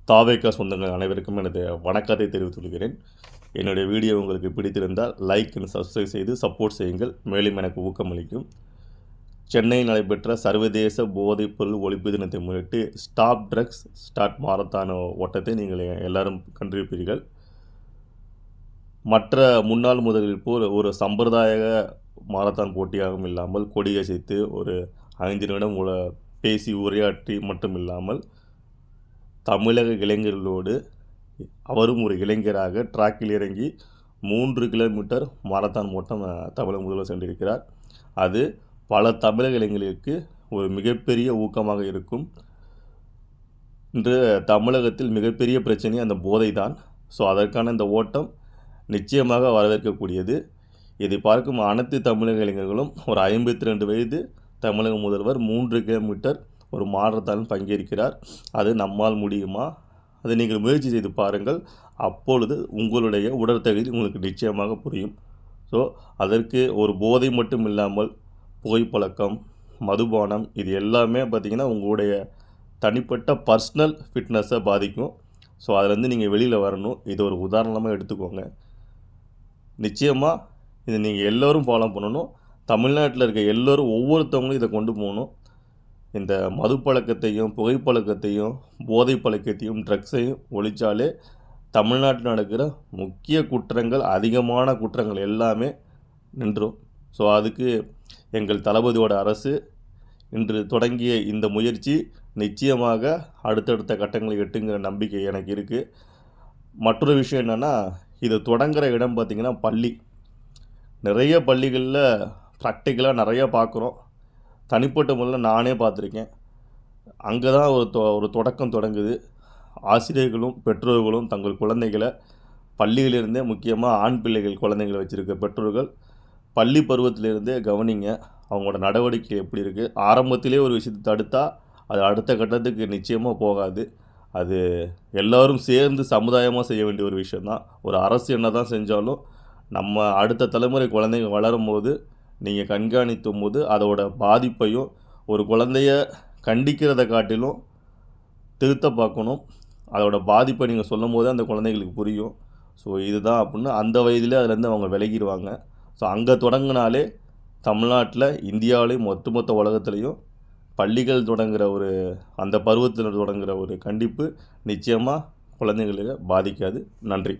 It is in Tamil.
தாவேக்கா சொந்தங்கள் அனைவருக்கும் எனது வணக்கத்தை தெரிவித்துக் கொள்கிறேன். என்னுடைய வீடியோ உங்களுக்கு பிடித்திருந்தால் லைக் அண்ட் சப்ஸ்கிரைப் செய்து சப்போர்ட் செய்யுங்கள். மேலும் எனக்கு ஊக்கமளிக்கும். சென்னையில் நடைபெற்ற சர்வதேச போதைப்பொருள் ஒழிப்பு தினத்தை முன்னிட்டு ஸ்டாப் ட்ரக்ஸ் ஸ்டார்ட் மாரத்தான் ஓட்டத்தை நீங்கள் எல்லாரும் கண்டிருப்பீர்கள். மற்ற முன்னாள் முதல்கள் போல் ஒரு சம்பிரதாய மாரத்தான் போட்டியாகவும் இல்லாமல் கொடியசைத்து ஒரு 5 நிமிடம் பேசி உரையாற்றி மட்டும் இல்லாமல் தமிழக இளைஞர்களோடு அவரும் ஒரு இளைஞராக ட்ராக்கில் இறங்கி 3 கிலோமீட்டர் மாரத்தான் ஓட்டம் தமிழக முதல்வர் சென்றிருக்கிறார். அது பல தமிழக இளைஞர்களுக்கு ஒரு மிகப்பெரிய ஊக்கமாக இருக்கும். இன்று தமிழகத்தில் மிகப்பெரிய பிரச்சனை அந்த போதை தான். ஸோ அதற்கான இந்த ஓட்டம் நிச்சயமாக வரவேற்கக்கூடியது. இதை பார்க்கும் அனைத்து தமிழக இளைஞர்களும் ஒரு 52 வயது தமிழக முதல்வர் 3 கிலோமீட்டர் ஒரு மாரத்தான் பங்கேற்கிறார். அது நம்மால் முடியுமா? அதை நீங்கள் முயற்சி செய்து பாருங்கள். அப்பொழுது உங்களுடைய உடற்தகுதி உங்களுக்கு நிச்சயமாக புரியும். ஸோ அதற்கு ஒரு போதை மட்டும் இல்லாமல் புகைப்பழக்கம், மதுபானம் இது எல்லாமே பார்த்திங்கன்னா உங்களுடைய தனிப்பட்ட பர்சனல் ஃபிட்னஸை பாதிக்கும். ஸோ அதிலேருந்து நீங்கள் வெளியில் வரணும். இது ஒரு உதாரணமாக எடுத்துக்கோங்க. நிச்சயமாக இதை நீங்கள் எல்லோரும் ஃபாலோ பண்ணணும். தமிழ்நாட்டில் இருக்க எல்லோரும் ஒவ்வொருத்தவங்களும் இதை கொண்டு போகணும். இந்த மது பழக்கத்தையும் புகைப்பழக்கத்தையும் போதை பழக்கத்தையும் ட்ரக்ஸையும் ஒழித்தாலே தமிழ்நாட்டில் நடக்கிற முக்கிய குற்றங்கள், அதிகமான குற்றங்கள் எல்லாமே நின்றும். ஸோ அதுக்கு எங்கள் தளபதியோட அரசு இன்று தொடங்கிய இந்த முயற்சி நிச்சயமாக அடுத்தடுத்த கட்டங்களை எட்டுங்கிற நம்பிக்கை எனக்கு இருக்குது. மற்றொரு விஷயம் என்னென்னா, இது தொடங்குகிற இடம் பார்த்திங்கன்னா பள்ளி. நிறைய பள்ளிகளில் ப்ராக்டிக்கலாக நிறையா பார்க்குறோம். தனிப்பட்ட முறையில் நானே பார்த்துருக்கேன். அங்கே தான் ஒரு தொடக்கம் தொடங்குது. ஆசிரியர்களும் பெற்றோர்களும் தங்கள் குழந்தைகளை பள்ளியிலிருந்தே, முக்கியமாக ஆண் பிள்ளைகள் குழந்தைகளை வச்சுருக்க பெற்றோர்கள் பள்ளி பருவத்திலிருந்தே கவனிங்க. அவங்களோட நடவடிக்கை எப்படி இருக்குது. ஆரம்பத்திலே ஒரு விஷயத்தை தடுத்தால் அது அடுத்த கட்டத்துக்கு நிச்சயமாக போகாது. அது எல்லோரும் சேர்ந்து சமுதாயமாக செய்ய வேண்டிய ஒரு விஷயந்தான். ஒரு அரசு என்ன தான் செஞ்சாலும் நம்ம அடுத்த தலைமுறை குழந்தைங்க வளரும்போது நீங்கள் கண்காணித்தும் போது அதோட பாதிப்பையும், ஒரு குழந்தைய கண்டிக்கிறத காட்டிலும் திருத்த பார்க்கணும். அதோட பாதிப்பை நீங்கள் சொல்லும் போது அந்த குழந்தைங்களுக்கு புரியும். ஸோ இதுதான் அப்படின்னு அந்த வயதிலே அதுலேருந்து அவங்க விலகிடுவாங்க. ஸோ அங்கே தொடங்கினாலே தமிழ்நாட்டில், இந்தியாவிலையும் ஒட்டுமொத்த உலகத்துலேயும் பள்ளிகள் தொடங்குகிற ஒரு அந்த பருவத்தில் தொடங்குகிற ஒரு கண்டிப்பு நிச்சயமாக குழந்தைங்களுக்கு பாதிக்காது. நன்றி.